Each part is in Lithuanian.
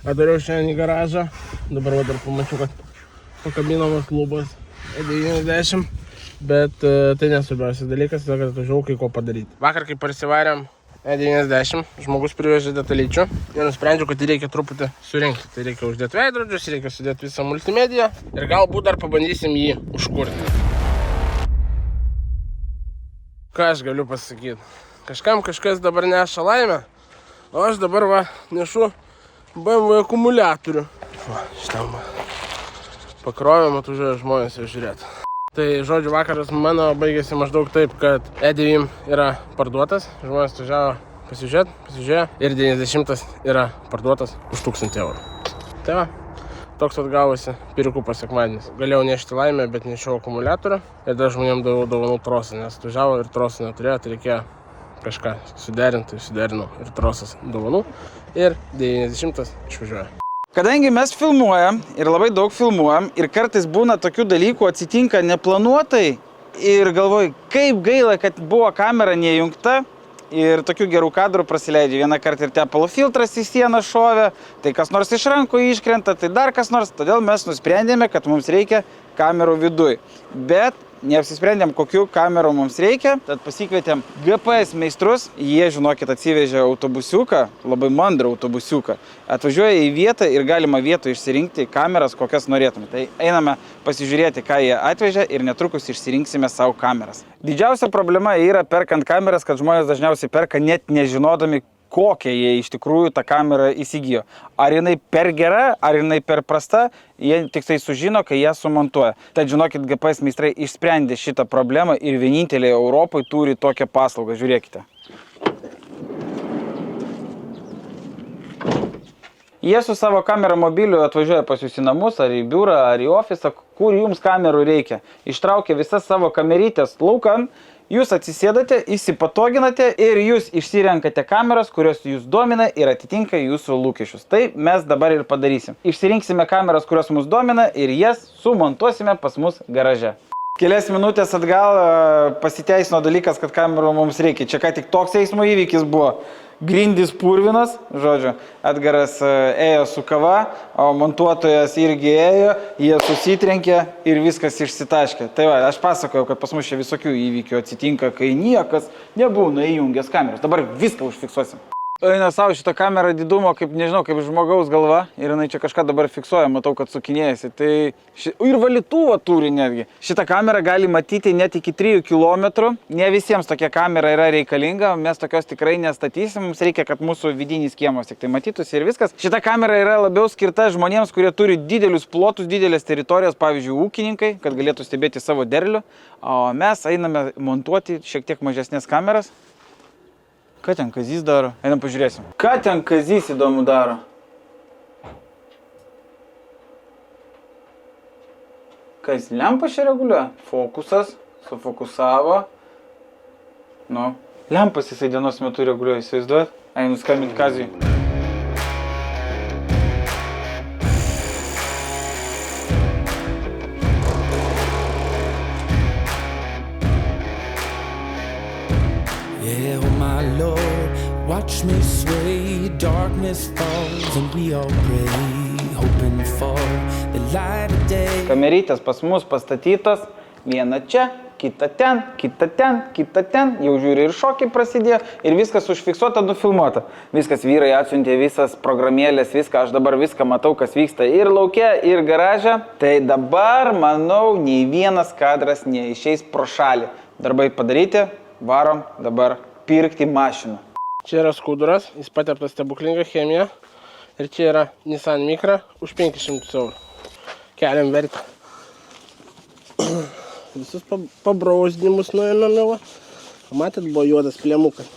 Atariau šiandien į garažą. Dabar dar pamačiau, kad pakabinamas lubas E90. Bet tai nesvarbiausias dalykas, kad atvažiavau kai ko padaryti. Vakar, kai parsivarėm E90, žmogus privežė detalyčių ir nusprendžiau, kad reikia truputį surinkti. Tai reikia uždėti veidrodžius, reikia sudėti visą multimediją ir galbūt dar pabandysim jį užkurti. Ką aš galiu pasakyti? Kažkam kažkas dabar neša laimę, o aš dabar nešu BMW akumuliatorių. Šitam pakrovėm, atvažiuoja žmonės jau žiūrėti. Tai žodžiu, vakaras mano baigėsi maždaug taip, kad E9 yra parduotas, žmonės atvažiavo pasižiūrėjo ir 90 yra parduotas už 1000 eurų. Tai va, toks atgavosi pirkų sekmadienis. Galėjau nešti laimę, bet nešiau akumuliatorių ir dar žmonėm daviau dovanų trosą, nes atvažiavo ir trosą neturėjo, tai reikėjo kažką suderinti, suderinau ir trosas dovanų ir 90 išvažiuoja. Kadangi mes filmuojam ir labai daug filmuojam ir kartais būna tokių dalykų atsitinka neplanuotai ir galvoju, kaip gaila, kad buvo kamera nejungta ir tokių gerų kadrų prasileidžia. Vieną kartą ir tepalo filtras į sieną šovė, tai kas nors iš rankų iškrenta, tai dar kas nors. Todėl mes nusprendėme, kad mums reikia kamerų viduj. Bet neapsisprendėm, kokių kamerų mums reikia, tad pasikvietėm GPS meistrus. Jie, žinokit, atsivežė autobusiuką, labai mandrą autobusiuką. Atvažiuoja į vietą ir galima vietą išsirinkti kameras, kokias norėtume. Tai einame pasižiūrėti, ką jie atvežė ir netrukus išsirinksime savo kameras. Didžiausia problema yra perkant kameras, kad žmonės dažniausiai perka net nežinodami, kokią jie iš tikrųjų tą kamerą įsigijo. Ar jinai per gera, ar jinai per prasta, jie tik tai sužino, kai ją sumontuoja. Tad žinokit, GPS meistrai išsprendė šitą problemą ir vieninteliai Europoje turi tokią paslaugą. Žiūrėkite. Jie su savo kamera mobiliu atvažiuoja pas jūs į namus, ar į biurą, ar į ofisą, kur jums kamerų reikia. Ištraukia visas savo kamerytės laukan. Jūs atsisėdate, įsipatoginate ir jūs išsirenkate kameras, kurios jūs domina ir atitinka jūsų lūkesčius. Tai mes dabar ir padarysim. Išsirinksime kameras, kurios mus domina ir jas sumontuosime pas mus garaže. Kelias minutės atgal pasiteisino dalykas, kad kamerų mums reikia. Čia ką tik toks eismo įvykis buvo. Grindys purvinas, žodžiu, Edgaras ėjo su kava, o montuotojas irgi ėjo, jie susitrenkė ir viskas išsitaškė. Tai va, aš pasakojau, kad pas mus čia visokių įvykių atsitinka, kai niekas nebūna įjungęs kameros. Dabar viską užfiksuosim. Eina savo šitą kamerą didumo, kaip, nežinau, kaip žmogaus galva ir jinai čia kažką dabar fiksuoja, matau, kad sukinėjasi. Tai ir valytuvą turi netgi. Šitą kamerą gali matyti net iki 3 km. Ne visiems tokia kamera yra reikalinga, mes tokios tikrai nestatysim, mums reikia, kad mūsų vidinis kiemas tik tai matytųsi ir viskas. Šita kamera yra labiau skirta žmonėms, kurie turi didelius plotus, didelės teritorijos, pavyzdžiui, ūkininkai, kad galėtų stebėti savo derlių. O mes einame montuoti šiek tiek mažesnės kameras. Ką ten Kazys daro? Einam pažiūrėsim. Ką ten Kazys įdomu daro? Ką jis lempą čia reguliuoja? Fokusas, sufokusavo. Nu, lempas jisai dienos metu reguliuoja, įsivaizduojat? Einu skambinti Kazijui. Watch me sway, darkness falls and we all pray, hoping for the light of day. Kamerytės pas mus pastatytos, viena čia, kita ten, kita ten, kita ten, jau žiūri ir šokiai prasidėjo ir viskas užfiksuota, nufilmuota. Viskas vyrai atsiuntė visas programėlės, viską, aš dabar viską matau, kas vyksta ir lauke, ir garaže. Tai dabar, manau, nei vienas kadras neišeis pro šalį. Darbai padaryti, varom dabar pirkti mašiną. Čia yra skuduras, jis pateptas stebuklinga chemija ir čia yra Nissan Micra už 500 eurų. Keliam vertę. Visus pabrausdinimus nuėmėme. Matėt, buvo juodas plėmukas.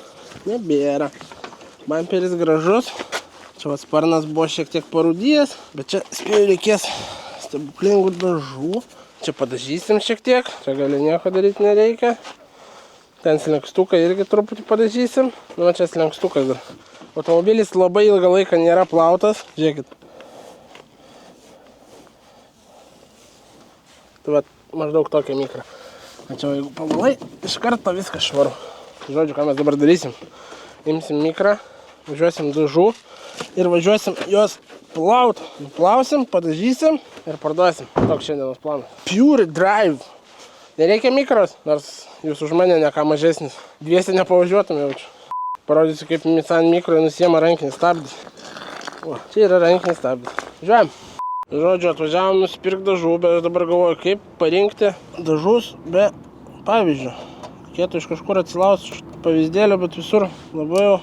Nebėra. Bamperis gražus. Čia sparnas buvo šiek tiek parūdijęs, bet čia spėjau reikės stebuklingų dažų. Čia padažysim šiek tiek. Čia gali nieko daryti nereikia. Ten slenkstuką irgi truputį padažysim. Nu, čia slenkstukas dar. Automobilis labai ilgą laiką nėra plautas. Žiūrėkit. Tai va, maždaug tokia Micra. Tačiau jeigu pavalai, iš karto viskas švaru. Žodžiu, ką mes dabar darysim. Imsim Micra, važiuosim dažų ir važiuosim jos plaut. Nuplausim, padažysim ir parduosim. Toks šiandienos planas. Pure Drive. Nereikia mikros, nors jūs už mane ne ką mažesnis. Dviese nepavažiuotum jaučiu. Parodysiu, kaip Nissan Micra nusiema rankinį stabdį. O, čia yra rankinis stabdis. Žiūrėjom. Žodžiu, atvažiavom nusipirkti dažų, bet aš dabar galvoju, kaip parinkti dažus be pavyzdžio. Reikėtų iš kažkur atsilausti pavyzdėlio, bet visur labai jau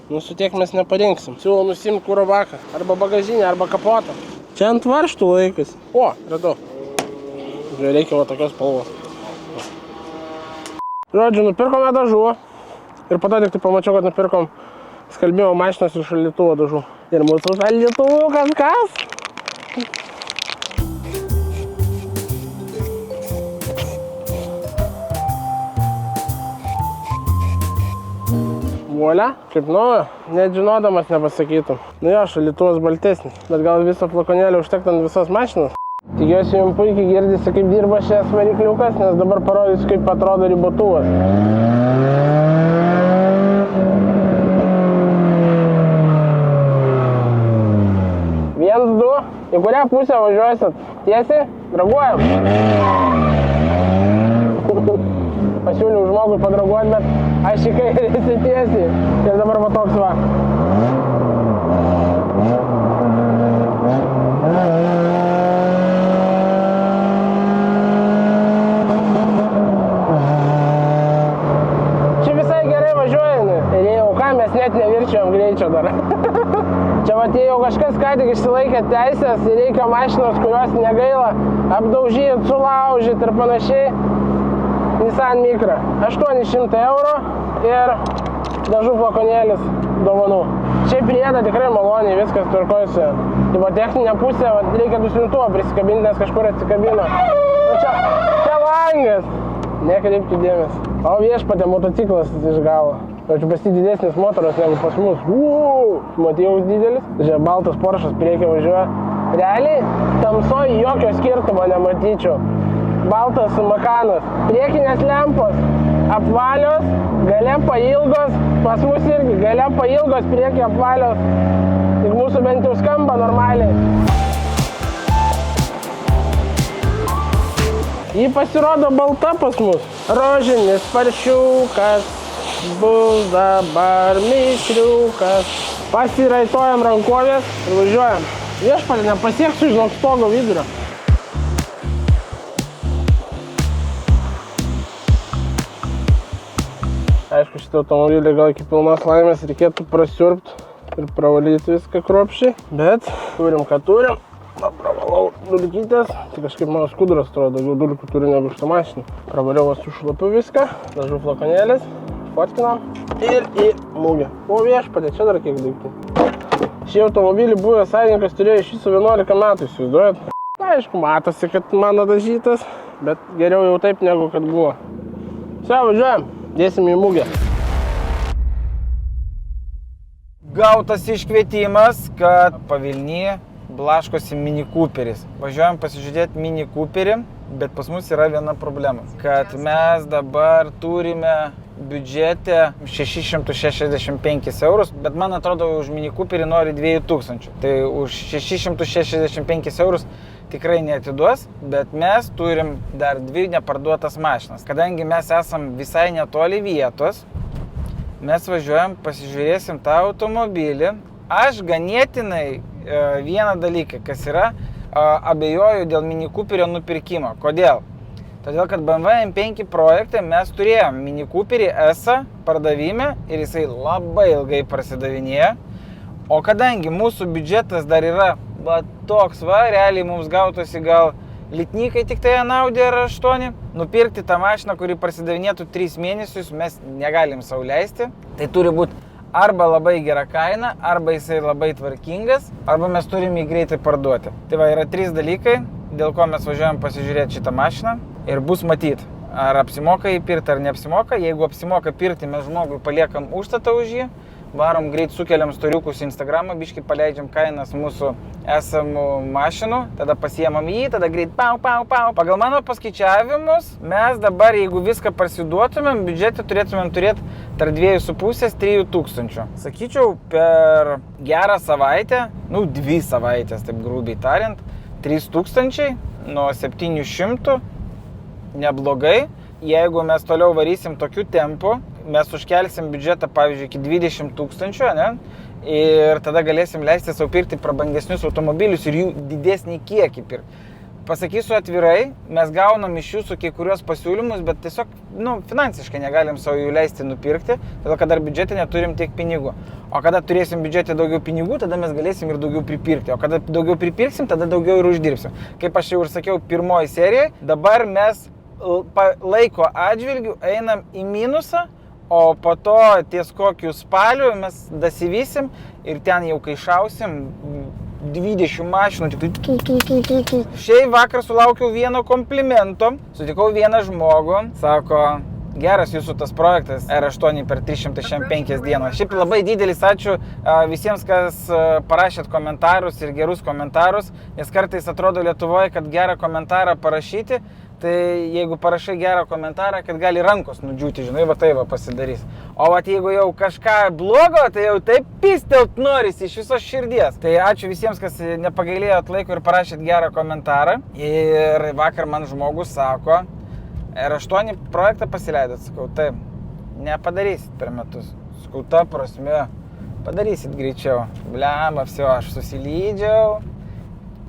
nusutiek mes neparinksim. Siūlau nusimti kuro baką, arba bagažinę, arba kapotą. Čia ant varžtų laikas. O, radau. Žiūrėjau, reikia va tokios spalvos. Žodžiu, nupirkome dažų. Ir po to tik tai pamačiau, kad nupirkom skalbimo mašinos ir šaldytuvo dažų. Ir mūsų šaldytuvų kas? Volia, kaip naujo, net žinodamas nepasakytum. Nu jo, šaldytuvas baltesnis, bet gal viso flakonėlio užtekt ant visos mašinos. Tikiuosi, jums puikiai girdisi, kaip dirba šias varikliukas, nes dabar parodysiu, kaip atrodo ribotuvas. Viens, du, į kurią pusę važiuosit? Tiesiai, draguojam. Pasiūliau žmogui padraguoti, bet aš į kairę tiesiai. Ir dabar va toks va. Čia visai gerai važiuoja. Ir jau ką, mes net nevirčiojom greičio dar. Čia va, jei jau kažkas ką tik išsilaikė teisės ir reikia mašinos, kurios negaila apdaužyti, sulaužyti ir panašiai, Nissan Micra. 800 eurų ir dažų flakonėlis dovanų. Šiaip prieda tikrai maloniai, viskas tvarkosi. Tai techninė pusė, reikia duslintuvą prisikabinti, nes kažkur atsikabino. Nu, čia langas. Nekreipkite dėmesį. O viešpatė, motociklas iš galo. Čia pasi didesnis motoras negu pas mus. Matėjau didelis. Žiūrėk, baltas Porsche'as priekį važiuoja. Realiai, tamsoj jokio skirtumo nematyčiau. Baltas Makanas. Priekinės lempos apvalios, gale pailgos. Pas mus irgi gale pailgos, priekį apvalios. Tik mūsų bent jau skamba normaliai. Ji pasirodo balta pas mus. Rožinis paršiukas bus dabar mišriukas. Pasiraitojam rankovės ir važiuojam. Viešpatė, nepasieksiu žinok stogo vidurio. Aišku, šitą automobilį gal iki pilnos laimės reikėtų prasiurbti ir pravalyti viską kruopščiai. Bet turim, ką turim. Pravalau dulkytės, tai kažkaip mano skudras atrodo, daugiau dulkių turi negu šitą mašiną. Pravaliau sušlapiu viską, dažų flakonėlis, fotkinam ir į mugę. O viešpatė, čia dar kiek daiktų. Šį automobilį buvęs savininkas turėjo iš viso 11 metų, įsivaizduojat? Aišku, matosi, kad mano dažytas, bet geriau jau taip negu kad buvo. Все, važiuojam, dėsim į mugę. Gautas iškvietimas, kad Pavilnyje blaškosi Mini Cooperis. Važiuojam pasižiūrėti Mini Cooperį, bet pas mus yra viena problema. Kad mes dabar turime biudžete 665 eurus, bet man atrodo, už Mini Cooperį nori 2000. Tai už 665 eurus tikrai neatiduos, bet mes turim dar 2 neparduotas mašinas. Kadangi mes esam visai netoli vietos, mes važiuojam, pasižiūrėsim tą automobilį. Aš ganėtinai vieną dalyką, kas yra, abejoju dėl Mini Cooperio nupirkimo. Kodėl? Todėl, kad BMW M5 projekte mes turėjom Mini Cooperį S pardavime ir jisai labai ilgai prasidavinėjo. O kadangi mūsų biudžetas dar yra toks, realiai mums gautosi gal litnykai tik tai Audi R8, nupirkti tą mašiną, kuri prasidavinėtų 3 mėnesius, mes negalim sau leisti. Tai turi būti arba labai gera kaina, arba jisai labai tvarkingas, arba mes turim jį greitai parduoti. Tai va, yra 3 dalykai, dėl ko mes važiuojam pasižiūrėti šitą mašiną ir bus matyti, ar apsimoka jį pirkti, ar neapsimoka. Jeigu apsimoka pirkti, mes žmogui paliekam užstatą už jį, varom greit sukeliam storiukus į Instagramą, biškai paleidžiam kainas mūsų esamų mašinų, tada pasiemam jį, tada greit pau. Pagal mano paskaičiavimus, mes dabar, jeigu viską parsiduotumėm, biudžetį turėtumėm turėti tarp 2,5–3 tūkstančių. Sakyčiau, per gerą savaitę, 2 savaitės, taip grubiai tariant, 3 tūkstančiai nuo 700, neblogai. Jeigu mes toliau varysim tokiu tempu, mes užkelsim biudžetą, pavyzdžiui, iki 20 tūkstančių, ne? Ir tada galėsim leisti savo pirkti prabangesnius automobilius ir jų didesnį kiekį pirkti. Pasakysiu atvirai, mes gaunam iš jūsų kai kurios pasiūlymus, bet tiesiog, finansiškai negalim savo jų leisti nupirkti, todėl kad dar biudžete neturim tiek pinigų. O kada turėsim biudžete daugiau pinigų, tada mes galėsim ir daugiau pripirkti. O kada daugiau pripirksim, tada daugiau ir uždirbsim. Kaip aš jau ir sakiau pirmoji serijoje, dabar mes laiko atžvilgių einam į minusą, o po to ties kokiu spaliu mes dasivysim ir ten jau kai šausim 20 mašinų. Šiai vakar sulaukiau vieno komplimento, sutikau vieną žmogų, sako, geras jūsų tas projektas R8 per 365 dienas. Šiaip labai didelis ačiū visiems, kas parašėt komentarus ir gerus komentarus, nes kartais atrodo Lietuvoje, kad gerą komentarą parašyti, tai jeigu parašai gerą komentarą, kad gali rankos nudžiūti, žinai, va tai va pasidarys. O va jeigu jau kažką blogo, tai jau taip pistelt norisi iš visos širdies. Tai ačiū visiems, kas nepagailėjot laiko ir parašėt gerą komentarą. Ir vakar man žmogus sako, R8 projektą pasileidot, sakau, taip, nepadarysit per metus. Sakau, ta prasme, padarysit greičiau. Bliamba, aš susilydžiau,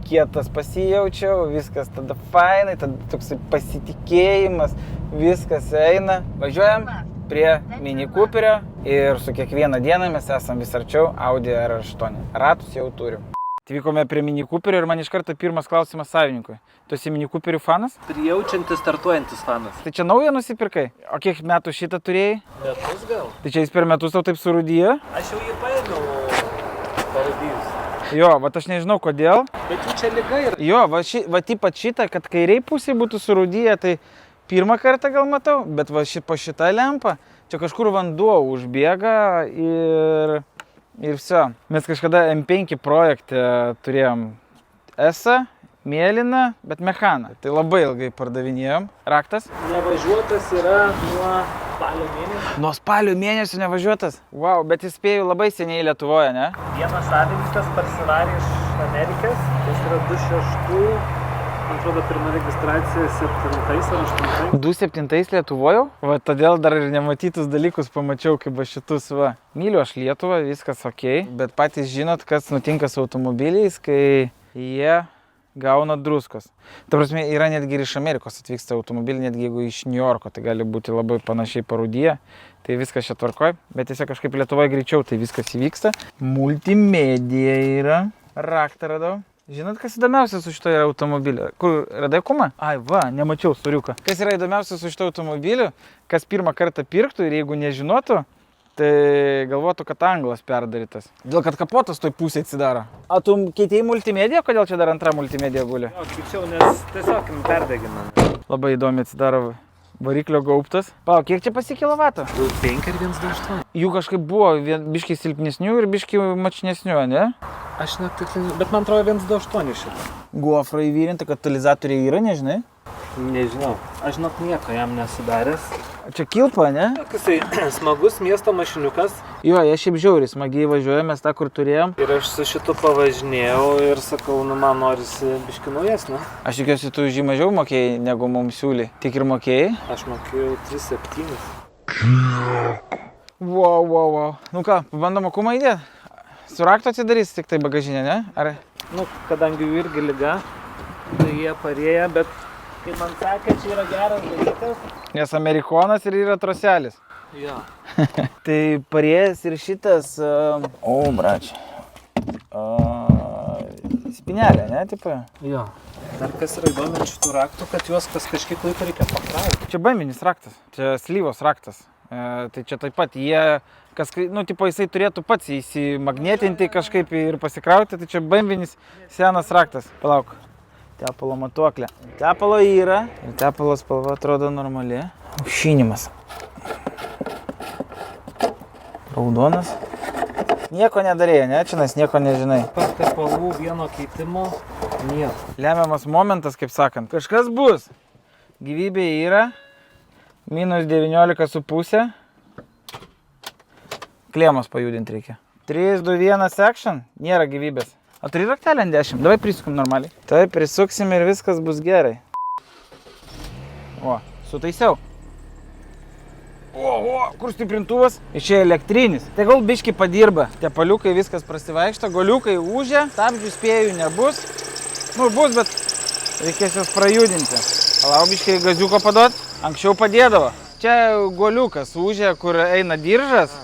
kietas pasijaučiau, viskas tada fainai, tada toksai pasitikėjimas, viskas eina. Važiuojam prie Mini Cooperio ir su kiekvieną dieną mes esam vis arčiau Audi R8. Ratus jau turim. Atvykome prie Mini Cooperio ir man iš karto pirmas klausimas savininkui. Tu esi Mini Cooperių fanas? Prijaučiantis, startuojantis fanas. Tai čia naują nusipirkai? O kiek metų šitą turėjai? Metus gal. Tai čia jis per metus tau taip surūdyja? Aš jau jį paėmiau parūdijus. Jo, va aš nežinau kodėl. Bet jų čia liga yra. Jo, va ypač šitą, kad kairiai pusė būtų surūdyję, tai pirmą kartą gal matau, bet va po šitą lempą, čia kažkur vanduo užbėga ir viso. Mes kažkada M5 projekte turėjom S-ą, mėlyną, bet mechaną. Tai labai ilgai pardavinėjom. Raktas? Nevažiuotas yra nuo spalio mėnesio. Nuo spalio mėnesio nevažiuotas? Wow, bet jis spėjau labai seniai Lietuvoje, ne? Vienas savininkas parsivarė iš Amerikos, jis yra 26, man atrodo, pirma registracija 7 ar 8. 27 Lietuvoje? Va, todėl dar ir nematytus dalykus pamačiau, kaip aš šitus, va. Myliu aš Lietuvą, viskas ok, bet patys žinot, kas nutinka su automobiliais, kai jie gauna druskos. Ta prasme, yra netgi ir iš Amerikos atvyksta automobilį, netgi jeigu iš New Yorko, tai gali būti labai panašiai parūdyje. Tai viskas čia tvarkoj, bet tiesiog kažkaip Lietuvoje greičiau tai viskas įvyksta. Multimedija yra. Raktą radau. Žinot, kas įdomiausia su šito yra automobiliu? Kur, radai kumą? Ai, va, nemačiau storiuką. Kas yra įdomiausia su šito automobiliu, kas pirmą kartą pirktų ir jeigu nežinotų, tai galvotų, kad anglas perdarytas. Dėl kad kapotas toj pusėje atsidaro. O tu keitėjai multimediją? Kodėl čia dar antra multimedija guli? O, keičiau, nes tiesiog perdegina. Labai įdomi atsidaro variklio gaubtas. Palauk, kiek čia pasi kilovatų? 5 ir 1,28. Jų kažkaip buvo biškai silpnesnių ir biškai mačnesnių, ne? Aš net tiksliai, bet man atrodo 1,28 šitą. Gofro įvyrinti, katalizatoriai yra, nežinai? Nežinau, aš žinok nieko jam nesudaręs. Čia kilpa, ne? Jisai smagus miesto mašiniukas. Jo, jie šiaip žiauriai smagiai važiuoja, mes tą kur turėjom. Ir aš su šitu pavažinėjau ir sakau, man norisi biški naujesnio. Aš tikiuosi, tu už jį mažiau mokėjai, negu mums siūlė. Tik ir mokėjai? Aš mokėjau 3,7. Wow. Nu ką, pabandom kumą įdėti? Su raktu atsidarys tik tai bagažinė, ne? Ar? Nu, kadangi jų irgi liga, tai jie parėję, bet kaip man sakė, čia yra geras dalykas. Nes amerikonas ir yra troselis. Jo. Tai parėjęs ir šitas... bračiai. Spinelė, ne, tipo? Jo. Dar kas yra įdomi šitų raktų, kad juos kažkiek laiko reikia pakrauti. Čia bambinis raktas, čia slyvos raktas. Tai čia taip pat jie, jisai turėtų pats įsimagnetinti kažkaip ir pasikrauti, tai čia bambinis senas raktas. Palauk, tepalo matuoklė. Tepalo yra ir tepalo spalva atrodo normali. Aušinimas. Raudonas. Nieko nedarėjai, ne? Čia nes nieko nežinai. Tepalų vieno keitimo nieko. Lemiamas momentas, kaip sakant. Kažkas bus. Gyvybė yra. Minus 19,5. Klėmas pajudinti reikia. 3, 2, 1, action. Nėra gyvybės. O turi raktelį ant 10. Davai prisukim normaliai. Taip, prisuksim ir viskas bus gerai. O, sutaisiau. O, kur stiprintuvas? Išėjo elektrinis. Tai gal biški padirba. Tepaliukai viskas prasivaikšta, goliukai ūžia, stabdžių spėjų nebus. Nu, bus, bet reikės jos prajudinti. Palau biški gaziuko paduot. Anksčiau padėdavo. Čia goliukas ūžia, kur eina diržas.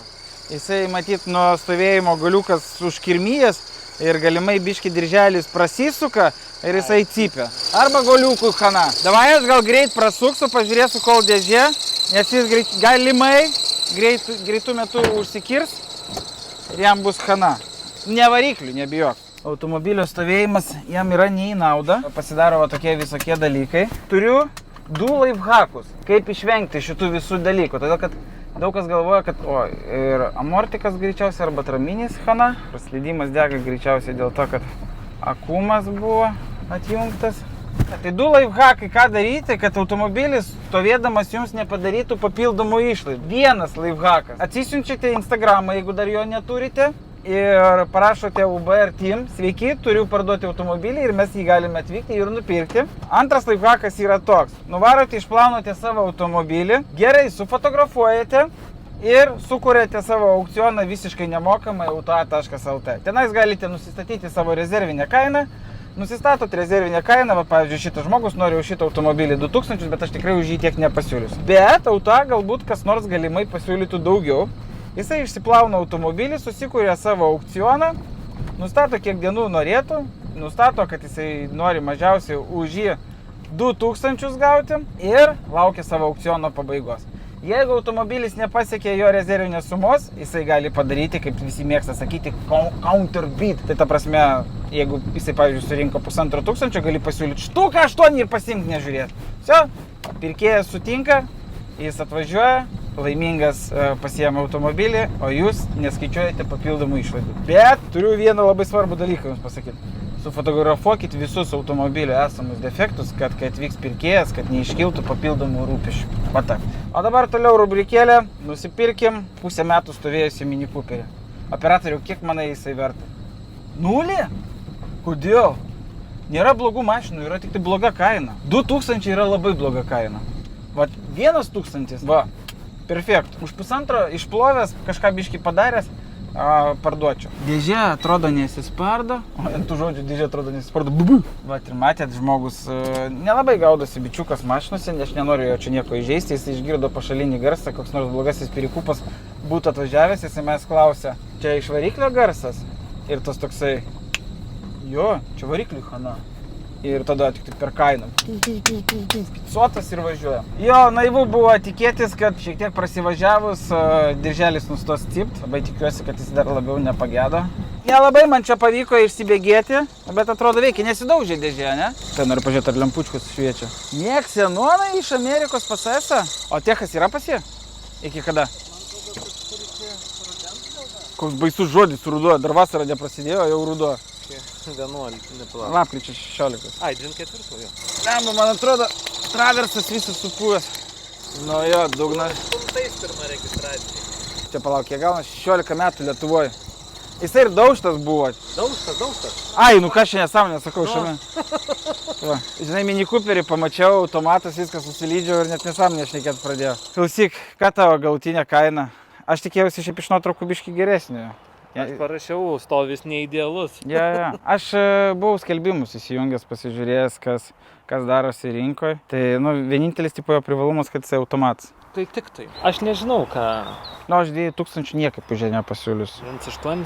Jisai, matyt, nuo stovėjimo goliukas užkirmyjas ir galimai biški dirželis prasisuka ir jisai cypia. Arba goliukui chana. Davai aš gal greit prasuksiu, pažiūrėsiu, kol dėžė, nes jis galimai greitų metų užsikirs ir jam bus chana. Ne variklių, nebijok. Automobilio stovėjimas jam yra ne į naudą. Pasidaro va tokie visokie dalykai. Turiu 2 lifehackus, kaip išvengti šitų visų dalykų. Todėl, kad daug kas galvoja, kad ir amortikas greičiausiai arba traminis chana. Praslydimas dega greičiausiai dėl to, kad akumas buvo atjungtas. Tai 2 lifehackai, ką daryti, kad automobilis stovėdamas jums nepadarytų papildomų išlaidų. Vienas lifehackas. Atsisiunčiate Instagramą, jeigu dar jo neturite. Ir parašote UBR Team, sveiki, turiu parduoti automobilį ir mes jį galime atvykti ir nupirkti. Antras lifehackas yra toks. Nuvarote, išplaunote savo automobilį, gerai sufotografuojate ir sukuriate savo aukcioną visiškai nemokamai auto.lt. Tenais galite nusistatyti savo rezervinę kainą. Nusistatot rezervinę kainą, va, pavyzdžiui, šitas žmogus nori už šitą automobilį 2000, bet aš tikrai už jį tiek nepasiūlysiu. Bet auto galbūt kas nors galimai pasiūlytų daugiau. Jisai išsiplauna automobilį, susikuria savo aukcioną, nustato kiek dienų norėtų, nustato, kad jisai nori mažiausiai už jį 2000 gauti ir laukia savo aukciono pabaigos. Jeigu automobilis nepasiekė jo rezervinės sumos, jisai gali padaryti, kaip visi mėgsta sakyti, counterbid. Tai ta prasme, jeigu jisai, pavyzdžiui, surinko 1500, gali pasiūlyti štuką 8 ir pasimti nežiūrėti. Все, pirkėjas sutinka, jis atvažiuoja, laimingas pasiėmė automobilį, o jūs neskaičiuojate papildomų išlaidų. Bet turiu vieną labai svarbų dalyką jums pasakyti. Sufotografuokit visus automobilio esamus defektus, kad kai atvyks pirkėjas, kad neiškiltų papildomų rūpesčių. Va taip. O dabar toliau rubrikėlė. Nusipirkim pusę metų stovėjusi Mini Cooperį. Operatoriau, kiek manai jisai verta? 0? Kodėl? Nėra blogų mašinų, yra tik tai bloga kaina. 2000 yra labai bloga kaina. Va, 1000, va, perfekt. Už 1,5 išplovęs, kažką biškį padaręs, parduočiau. Dėžė atrodo nesispardo. Ant tų žodžių dėžė atrodo nesispardo. Bubu. Va, ir matėt, žmogus nelabai gaudosi bičiukas mašinose, aš nenoriu jo čia nieko įžeisti, jis išgirdo pašalinį garsą, koks nors blogasis pirikupas būtų atvažiavęs, jis mes klausė, čia iš variklio garsas? Ir tas toksai, jo, čia varikliui chana. Ir tada tik per kainą. Picotas ir važiuoja. Jo, naivu buvo tikėtis, kad šiek tiek prasivažiavus dirželis nustos cypt. Labai tikiuosi, kad jis dar labiau nepagėdo. Nelabai man čia pavyko išsibėgėti, bet atrodo veikia, nesidaužė dėžė, ne? Tai noriu pažiūrėti, ar lempučkus šviečia. Neksenonai iš Amerikos pas esą. O techas yra pas jie? Iki kada? Koks baisus žodis ruduo, dar vasara neprasidėjo, jau ruduo. 11, nepalauk. Lapkričio 16. Ai, 24 jau. Lemba, man atrodo, traversas visas supuvęs. Nu jo, dugnas. Puntais pirma registracija. Čia palauk, kiek gauna 16 metų Lietuvoje. Jisai ir daužtas buvo. Daužtas. Ai, nu ką šiandien nesąmonę sakau šiame. Va. Žinai, Mini Cooperį pamačiau, automatas, viskas susilydžiau ir net nesąmonę šnekėt pradėjau. Klausyk, ką tavo galutinė kaina? Aš tikėjausi šiaip iš nuotraukų biškį geresnį. Aš parašiau, stovis neidealus. Ja. Aš buvau skelbimus įsijungęs, pasižiūrėjęs, kas darosi rinkoje. Tai, nu, vienintelis tipo jo privalumas, kad jisai automatas. Tai tik tai. Aš nežinau, ką... Nu, aš 2000 niekaip už ją nepasiūliusiu. 1,8.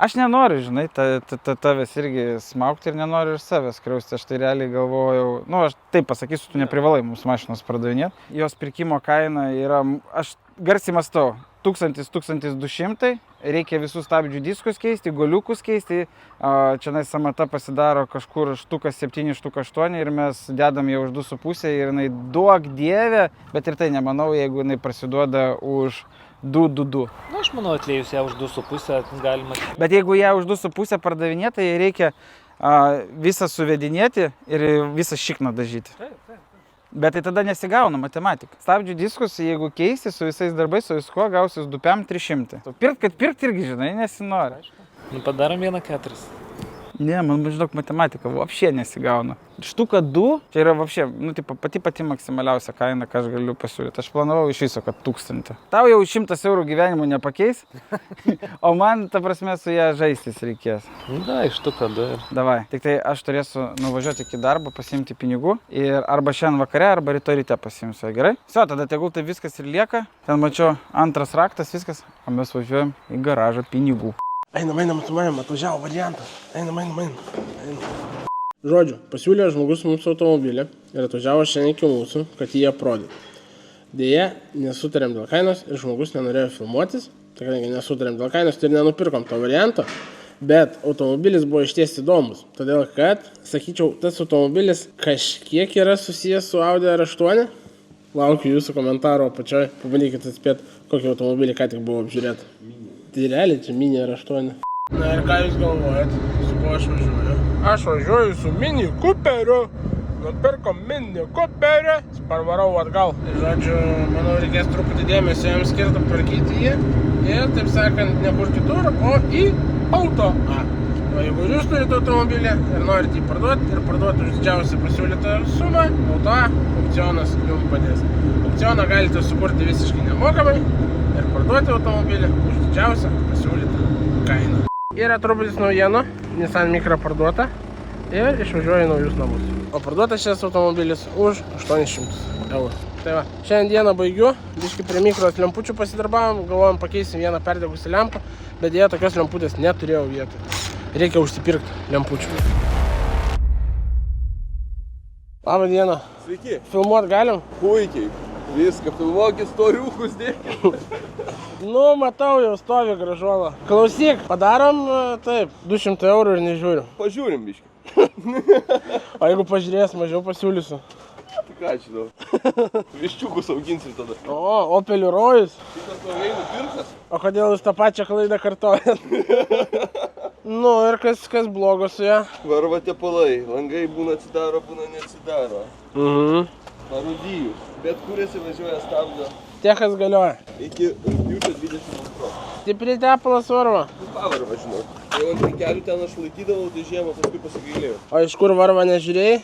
Aš nenoriu, žinai, tavęs irgi smaukti ir nenoriu ir savęs skriausti. Aš tai realiai galvojau, nu, aš taip pasakysiu, tu neprivalai mums mašinos pardavinėti. Jos pirkimo kaina yra, aš garsiai mąstau, 1000-1200, reikia visus stabdžių diskus keisti, goliukus keisti, čia samata pasidaro kažkur štukas 7, štukas 8 ir mes dedam jau už 2,5 ir jinai duok dievė, bet ir tai nemanau, jeigu jinai prasiduoda už 2,22. Na, aš manau, atliejus ją už 2,5 galima. Bet jeigu ją už 2,5 pardavinėti, tai reikia visą suvedinėti ir visą šikną dažyti. Bet tai tada nesigauna matematika. Stabdžių diskus, jeigu keisti su visais darbais, su viskuo, gausis 2,300. Pirkt irgi, žinai, nesinori. Nu, padarom 1,4. Ne, man, žinok, matematika vapšė nesigauna. Štuka 2, čia yra vapšė, pati maksimaliausia kaina, ką aš galiu pasiūlyti. Aš planavau iš viso, kad 1000. Tau jau 100 eurų gyvenimo nepakeis, o man, ta prasme, su ją žaistis reikės. Da, iš štuka 2. Davai, tik tai aš turėsiu nuvažiuoti iki darbo, pasiimti pinigų ir arba šiandien vakare, arba rytoj ryte pasiimsiu, gerai? Visio, tada tegul tai viskas ir lieka. Ten mačiau antras raktas, viskas, o mes važiuojam į garažą pinigų. Einam, su manim, atvažiavo variantas. Einam. Žodžiu, pasiūlė žmogus mums automobilį ir atvažiavo šiandien iki mūsų, kad jį aprodyti. Deja, nesutarėm dėl kainos ir žmogus nenorėjo filmuotis. Tikrai nesutarėm dėl kainos, tai ir nenupirkom to varianto. Bet automobilis buvo išties įdomus. Todėl, kad, sakyčiau, tas automobilis kažkiek yra susijęs su Audi R8. Laukiu jūsų komentaro apačioj. Pabandykite atspėti, kokį automobilį ką tik buvo apžiūrėta. Tai realiai čia Mini R8. Na ir ką jūs galvojat, su kuo aš važiuoju? Aš važiuoju su Mini Cooperiu. Nupirkom Mini Cooperį, parvarau atgal. Tai žodžiu, manau, reikės truputį dėmesio jam skirti, tvarkyti jį. Ir, taip sakant, ne kur kitur, o į Auto A. O jeigu jūs turite automobilį ir norite jį parduoti ir parduoti už didžiausią pasiūlytą sumą, Auto A aukcionas jums padės. Aukcioną galite sukurti visiškai nemokamai ir parduoti automobilį už didžiausią pasiūlytą kainą. Yra truputis naujienų, Nissan Micra parduota ir išvažiuoja į naujus namus. O parduotas šis automobilis už 800 eurų. Tai va, šiandien dieną baigiu, biškai prie Micros lempučių pasidarbavom, galvojom pakeisim vieną perdegusią lempą, bet dėja tokios lemputės neturėjau vietoj. Reikia užsipirkti lempučių. Labą dieną. Sveiki. Filmuot galim? Puikiai. Viską filmuokit, storiukus dėkit. Nu, matau, jau stovi gražuola. Klausyk, padarom taip, 200 eurų ir nežiūriu. Pažiūrim biškį. O jeigu pažiūrės, mažiau pasiūlysiu. Tai ką žinau. Viščiukus auginsim tada. O, Opelių rojus. Šitas naujai nupirktas. O kodėl jūs tą pačią klaidą kartojat? Nu, ir kas blogo su ją? Varva tepalai. Langai būna atsidaro, būna neatsidaro. Parudijų. Bet kur esi važiuoja stabdo. Techas galioja. Iki rugpjūčio 22. Stipri tepalas varva. Pavarva, žinau. Jau ant kelių ten aš laikydavau, tai žiemą paskui pasigailėjau. O iš kur varva nežiūrėjai?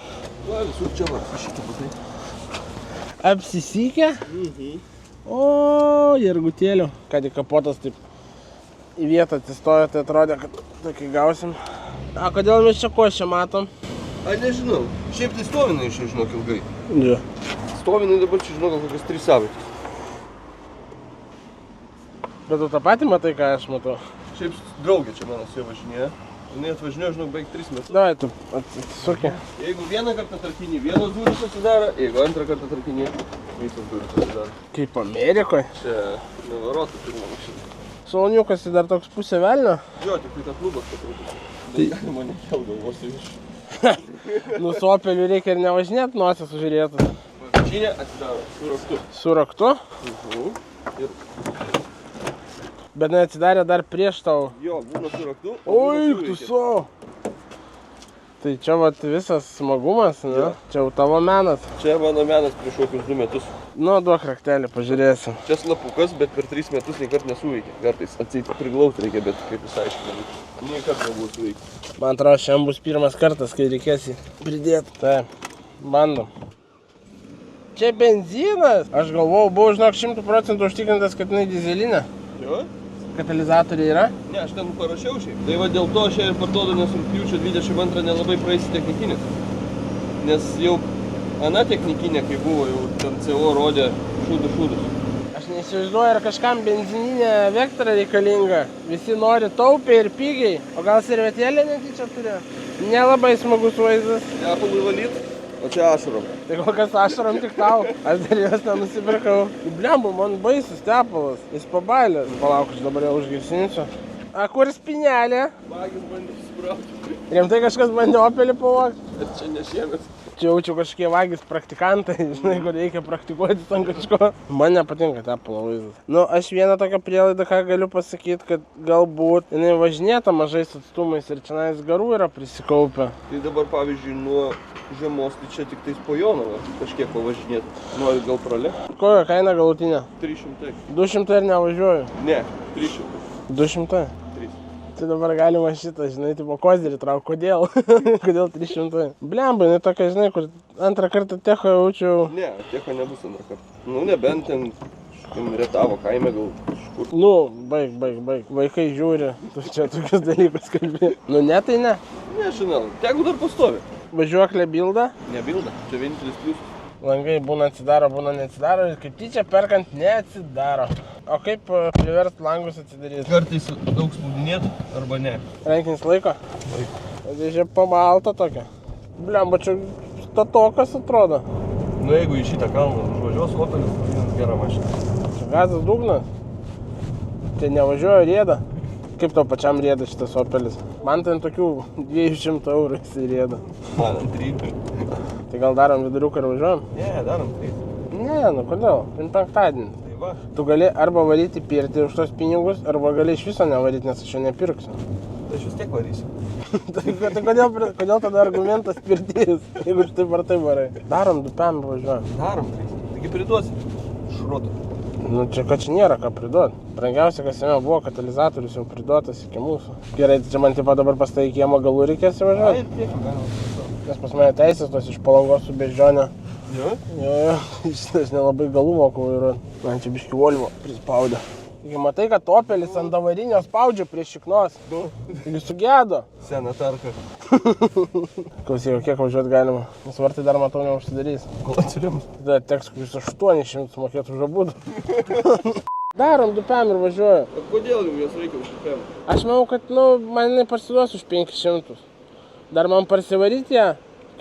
Va, visur čia varva. Šitie būtai. Apsisykė? O, jergutėlių. Kad įkapotas taip į vietą atsistojo, tai atrodė, kad tokį gausim. A, kodėl mes čia košę matom? A, nežinau. Šiaip tai stovinai iš, žinok, ilgai. Jo. Stovinai dabar čia, žinok, kokias 3 savaitės. Bet tu tą patį matai, ką aš matau? Šiaip draugė čia mano su juo važinėja. Jinai atvažinėjo, žinok, beveik 3 metus. Davai, tu atsisukė. Jeigu vieną kartą tarkinį, vienos durys atsidaro, jeigu antrą kartą tarkinį, visos durys atsidaro. Kaip Amerikoje. Čia nevarotų pirmą mašiną. Saloniukas tai dar toks pusė velnio. Jo, tik tai ta klubas patrūkus. Tai galima nekelt galvos iš. Nu, su Opeliu reikia ir nevažinėti, nosies užžiūrėtų. Mašinė atsidaro su raktu. Su raktu? Ir... Bet neatsidarė dar prieš tau. Jo, būna su raktu. Oi, tu savo. Tai čia vat visas smagumas, ne? Jo. Čia jau tavo menas. Čia mano menas prieš kokius 2 metus. Nu, duok raktelį, pažiūrėsim. Čia slapukas, bet per 3 metus nei kart nesuveikė. Kartais atseit priglauti reikia, bet kaip jis aiškina. Nei kart nebuvo suveikė. Man atrodo, šiandien bus pirmas kartas, kai reikės jį pridėti. Taip, bandom. Čia benzinas. Aš galvojau, buvau, žinok, 100% užtikrintas, kad jinai dizelinė. Jo? Katalizatoriai yra? Ne, aš ten parašiau šiaip. Tai va dėl to aš ją ir parduodu, nes rugpjūčio 22 nelabai praeisi technikinis. Nes jau ana technikinė, kai buvo, jau ten CO rodė šūdus. Aš neįsivaizduoju, ar kažkam benzininė Vectra reikalinga. Visi nori taupiai ir pigiai. O gal servetėlė netyčia turėjo? Nelabai smagus vaizdas. Tepalui valyt. O čia ašarom. Tai kokias ašarom tik tau, aš dar jos nenusipirkau. Blembu, man baisus tepalas, jis pabailė. Palauk, aš dabar jau užgesinsiu. A, kur spinelė? Magis bandė susibrauti. Rimtai kažkas bandė Opelį pavogti? Bet čia ne šiemet. Čia jaučiu kažkokie vagis praktikantai, žinai, kur reikia praktikuoti ant kažko. Man nepatinka tepalo vaizdas. Nu, aš vieną tokią prielaidą, ką galiu pasakyti, kad galbūt jinai važinėta mažais atstumais ir čionais garų yra prisikaupę. Tai dabar, pavyzdžiui, nuo Žemos, tai čia tik tais po Jonavą kažkiek pavažinėti. Nori gal pralėkti? Kokia kaina galutinė? 300. 200 ir nevažiuoju. Ne, 300. 200? 300. Tai dabar galima šitą, žinai, tipo kozerį trauk. Kodėl? Kodėl 300? Blemba, jinai tokia, žinai, kur antrą kartą techo jaučiau. Ne, techo nebus antrą kartą. Nu, nebent ten retavo kaime gal kažkur. Nu, baig. Vaikai žiūri, tu čia tokius dalykus kalbė. Nu, ne, tai ne. Nežinau, tegu dar pastovi. Važiuoklė bilda. Nebilda, čia vienintelis pliusas. Langai būna atsidaro, būna neatsidaro ir kaip tyčia perkant neatsidaro. O kaip priverst langus atsidaryti? Kartais daug spaudinėtų arba ne. Rankinis laiko? Laiko. Tai čia pabalta tokia. Blemba, čia statokas atrodo. Nu, jeigu į šitą kalną užvažiuos Opelis, tai gera mašina. Čia gazas dugnas. Tai nevažiuoja rieda. Kaip tau pačiam rieda šitas Opelis? Man ten tokių 200 eurų jisai rieda. Man ant 3. Tai gal darom viduriuką ir važiuojam? Ne, darom 3. Ne, nu kodėl? Penktadienis. Tai va. Tu gali arba varyti pirtį už tos pinigus, arba gali iš viso nevaryti, nes aš jo nepirksiu. Tai aš vis tiek varysiu. Tai kodėl tada argumentas pirtis, jeigu taip ar taip varai? Darom 2 PM važiuojam. Darom 3. Taigi priduosi. Šrotų. Nu čia kad čia nėra ką priduot. Brangiausia, kas jame buvo, katalizatorius jau priduotas iki mūsų. Gerai, tai čia man taip pat dabar pas tai kiemo galų reikės įvažiuoti. Ir tiek galima. Nes pas mane teisės tos iš Palangos su beždžionė. Jo? Jo, aš nelabai galų moku vairuoti. Man čia biški Volvo prispaudė. Taigi matai, kad Opelis ant avarinio spaudžia prie šiknos. Taigi sugedo. Sena tarka. Klausyk, kiek važiuoti galima? Nes vartai dar matau neužsidarys. Kol atsiriams. Tada teks kokius 800 mokėti už abudu. Darom 2 PM ir važiuoju. O kodėl jos reikia už PM? Aš manau, kad man jinai parsiduos už 500. Dar man parsivaryti ją,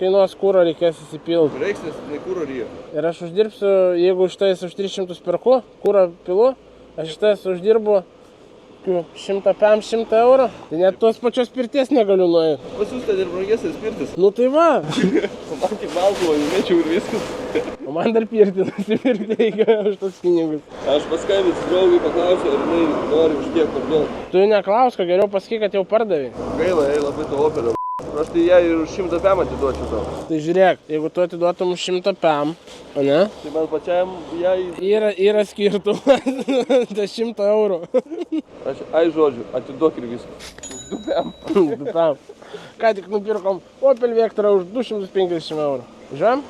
kainuos kūro reikės įsipilti. Reiks, nes tai kūro ryjo. Ir aš uždirbsiu, jeigu už tais už 300 perku, kūro pilu, aš iš tais uždirbu 100 PM 100 eurų. Tai net tos pačios pirties negaliu nueiti. Pas jūs ten ir brangesnis pirtis. Nu tai va. O man tik baltuvo, įmečiau ir viskas. O man dar pirtį nusipirkti reikia už tos pinigus. Aš paskambinsiu draugui, paklausiu, ar jinai nori už tiek parduoti. Tu neklausk, geriau pasakyk, kad jau pardavai. Gaila, labai to Opelio. Aš tai ją ir už 100 PM atiduočiau tau. Tai žiūrėk, jeigu tu atiduotum už 100 PM, o ne? Tai man pačiam ją Yra skirtumas, tai 100 eurų. žodžiu, atiduok ir viskas. Už 2 PM. 2 PM. Ką tik nupirkom Opel Vectra už 250 eurų. Žiūrėjom?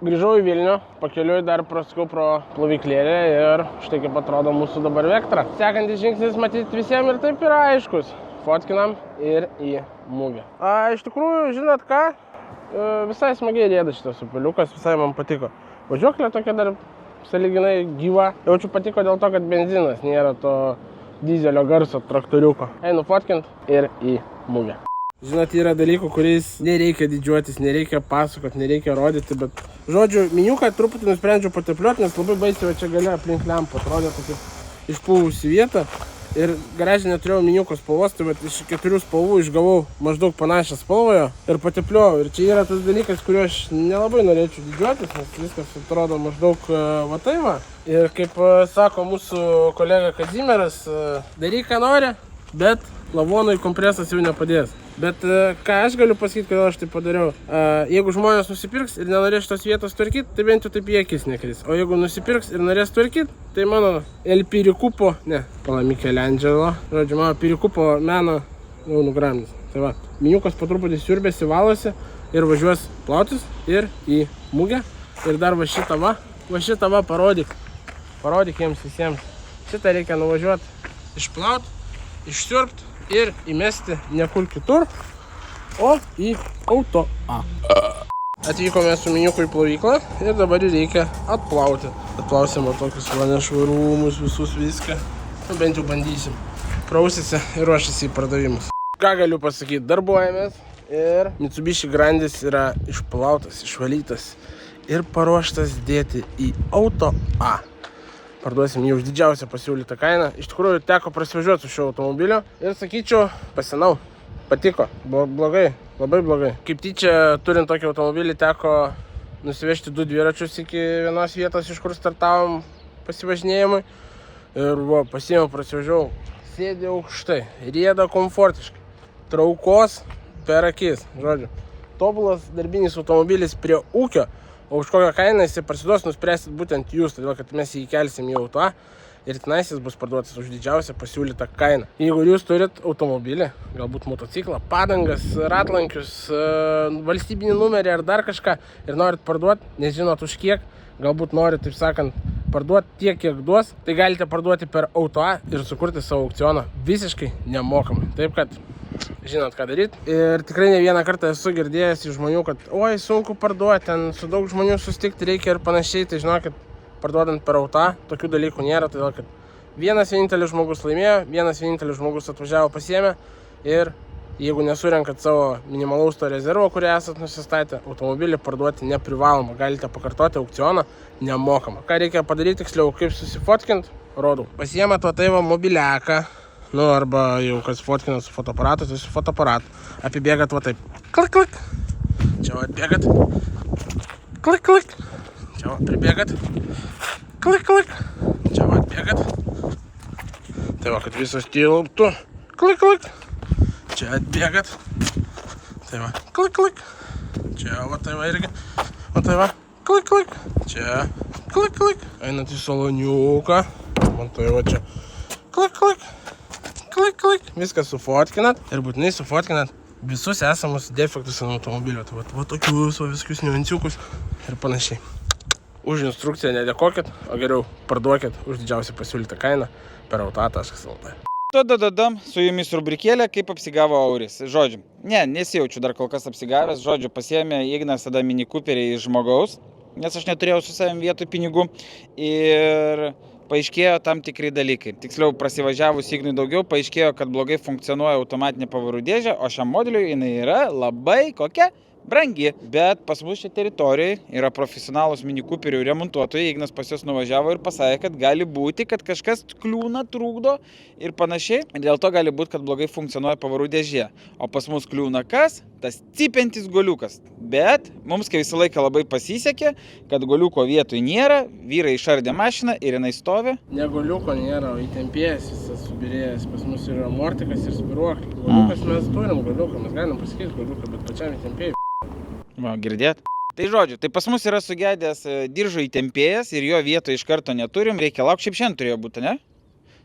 Grįžau į Vilnių, pakeliui dar prasukau pro plovyklėlę ir štai kaip atrodo mūsų dabar Vectra. Sekantis žingsnis matyti visiems ir taip yra aiškus. Fotkinam ir į mugę. Iš tikrųjų, žinot ką, visai smagiai rieda šitas Opeliukas, visai man patiko. Važiuoklė tokia dar sąlyginai gyva. Jaučiu patiko dėl to, kad benzinas nėra to dizelio garso traktoriuko. Einu fotkint ir į mugę. Žinot, yra dalykų, kuriais nereikia didžiuotis, nereikia pasakoti, nereikia rodyti, bet žodžiu, miniuką truputį nusprendžiau patepliuoti, nes labai baisiai čia gale aplink lempą atrodė tokia išpuvusi vieta. Ir garaže neturėjau miniuko spalvos, tai iš 4 spalvų išgavau maždaug panašią spalvoje ir patepliuojau. Ir čia yra tas dalykas, kuriuo aš nelabai norėčiau didžiuotis, nes viskas atrodo maždaug va tai va. Ir kaip sako mūsų kolega Kazimieras, daryk ką nori, bet lavonui kompresas jau nepadės. Bet ką aš galiu pasakyti, kodėl aš tai padariau. Jeigu žmonės nusipirks ir nenorės šitos vietos tvarkyti, tai bent jau taip į akis nekris. O jeigu nusipirks ir norės tvarkyti, tai mano El Pirikupo, Michelangelo, žodžiu, mano Pirikupo meną jau nugramdys. Tai va, miniukas po truputį siurbėsi, valosi ir važiuos plautis ir į mugę. Ir dar va šitą va parodyk. Parodyk jiems visiems. Šitą reikia nuvažiuoti, išplauti, išsiurbti ir įmesti ne kur kitur, o į auto A. Atvykome su miniuku į plovyklą ir dabar reikia atplauti. Atplausime tokius nešvarumus, visus viską. Bent jau bandysim. Prausėsi ir ruošiasi į pardavimus. Ką galiu pasakyti, darbuojamės Ir Mitsubishi Grandis yra išplautas, išvalytas ir paruoštas dėti į Auto A. Parduosim jį už didžiausią pasiūlytą kainą. Iš tikrųjų, teko prasivažiuoti su šiuo automobiliu ir sakyčiau, pasinau, patiko, blogai, labai blogai. Kaip tyčia, turint tokį automobilį, teko nusivežti 2 dviračius iki vienos vietos, iš kur startavom pasivažinėjimui. Ir pasiėmiau, prasivažiavau, sėdė aukštai, rieda komfortiškai, traukos per akis, žodžiu. Tobulas darbinis automobilis prie ūkio. O už kokią kainą jis parsiduos, nuspręsit būtent jūs, todėl kad mes jį įkelsim į Auto A ir tenais jis bus parduotas už didžiausią pasiūlytą kainą. Jeigu jūs turit automobilį, galbūt motociklą, padangas, ratlankius, valstybinį numerį ar dar kažką ir norit parduoti, nežinot už kiek, galbūt norit, taip sakant, parduoti tiek, kiek duos, tai galite parduoti per Auto A ir sukurti savo aukcioną visiškai nemokamai. Taip kad žinot, ką daryti. Ir tikrai ne vieną kartą esu girdėjęs iš žmonių, kad oi, sunku parduoti, ten su daug žmonių susitikti reikia ir panašiai. Tai žinokit, parduodant per Auto A, tokių dalykų nėra, todėl kad vienas vienintelis žmogus laimėjo, vienas vienintelis žmogus atvažiavo, pasiėmė ir jeigu nesurenkat savo minimalaus to rezervo, kurį esat nusistatę, automobilį parduoti neprivaloma. Galite pakartoti aukcioną nemokamą. Ką reikia padaryti, tiksliau, kaip susifotkint, rodau. Pasiėmat va tai va mobiliaką. Nu, arba jau kas fotkinat su fotoaparatu, tai su fotoaparatu. Apibėgat va taip. Klik, klik. Čia va atbėgat. Klik, klik. Čia va pribėgat. Klik, klik. Čia va atbėgat. Tai va, kad visas tilptų. Klik, klik. Čia atbėgat. Tai va, klik, klik. Čia va tai va irgi. Va tai va, klik, klik. Čia, klik, klik. Einat į saloniuką. Man tai va čia. Klik, klik. Klik, klik. Viską sufotkinat ir būtinai sufotkinat visus esamus defektus ant automobilio. Tai va tokius, viskius niuanciukus ir panašiai. Už instrukciją nedėkokit, o geriau parduokit už didžiausią pasiūlytą kainą per auto.lt. Dadadam, su jumis rubrikėlė, kaip apsigavo Auris. Žodžiu, nesijaučiu dar kol kas apsigavęs. Žodžiu, pasiėmė Ignas tada Mini Cooperį iš žmogaus, nes aš neturėjau su savim vietoj pinigų. Ir paaiškėjo tam tikri dalykai. Tiksliau, prasivažiavus Ignui daugiau, paaiškėjo, kad blogai funkcionuoja automatinė pavarų dėžė, o šiam modeliui jinai yra labai kokia brangi. Bet pas mus čia teritorijoje yra profesionalūs Mini Cooperių remontuotojai. Ignas pas juos nuvažiavo ir pasakė, kad gali būti, kad kažkas kliūna, trukdo ir panašiai. Ir dėl to gali būti, kad blogai funkcionuoja pavarų dėžė. O pas mus kliūna kas? Tas cypiantis goliukas. Bet mums kai visą laiką labai pasisekė, kad goliuko vietoj nėra, vyrai išardė mašiną ir jinai stovi. Ne goliuko nėra, o įtempėjęs, visas subirėjęs. Pas mus yra mortikas ir spiruoklį. Goliukas mes turim goliuką, mes galim pasakyti goliuką, bet pačiam įtempėjui. Va, girdėt? Tai žodžiu, tai pas mus yra sugedęs diržo įtempėjas ir jo vietoje iš karto neturim. Reikia laukti, šiaip šiandien turėjo būti, ne?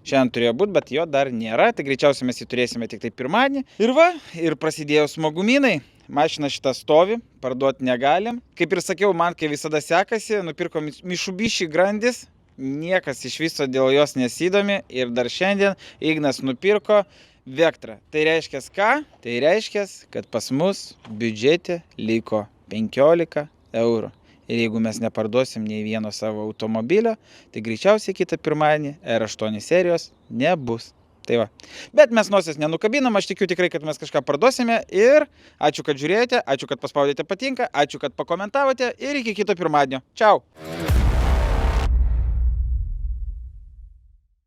Šiandien turėjo būti, bet jo dar nėra. Tai greičiausiai mes jį turėsime tik tai pirmadienį. Ir va, ir prasidėjo smagumynai. Mašina šitą stovi, parduoti negalim. Kaip ir sakiau, man kai visada sekasi, nupirko Mitsubishi Grandis. Niekas iš viso dėl jos nesidomi. Ir dar šiandien Ignas nupirko Vectra. Tai reiškia ką? Tai reiškia, kad pas mus biudžete liko 15 eurų. Ir jeigu mes neparduosim nei vieno savo automobilio, tai greičiausiai kitą pirmadienį R8 serijos nebus. Tai va. Bet mes nosies nenukabinam, aš tikiu tikrai, kad mes kažką parduosime. Ir ačiū, kad žiūrėjote, ačiū, kad paspaudėte patinka, ačiū, kad pakomentavote ir iki kito pirmadienio. Čiau!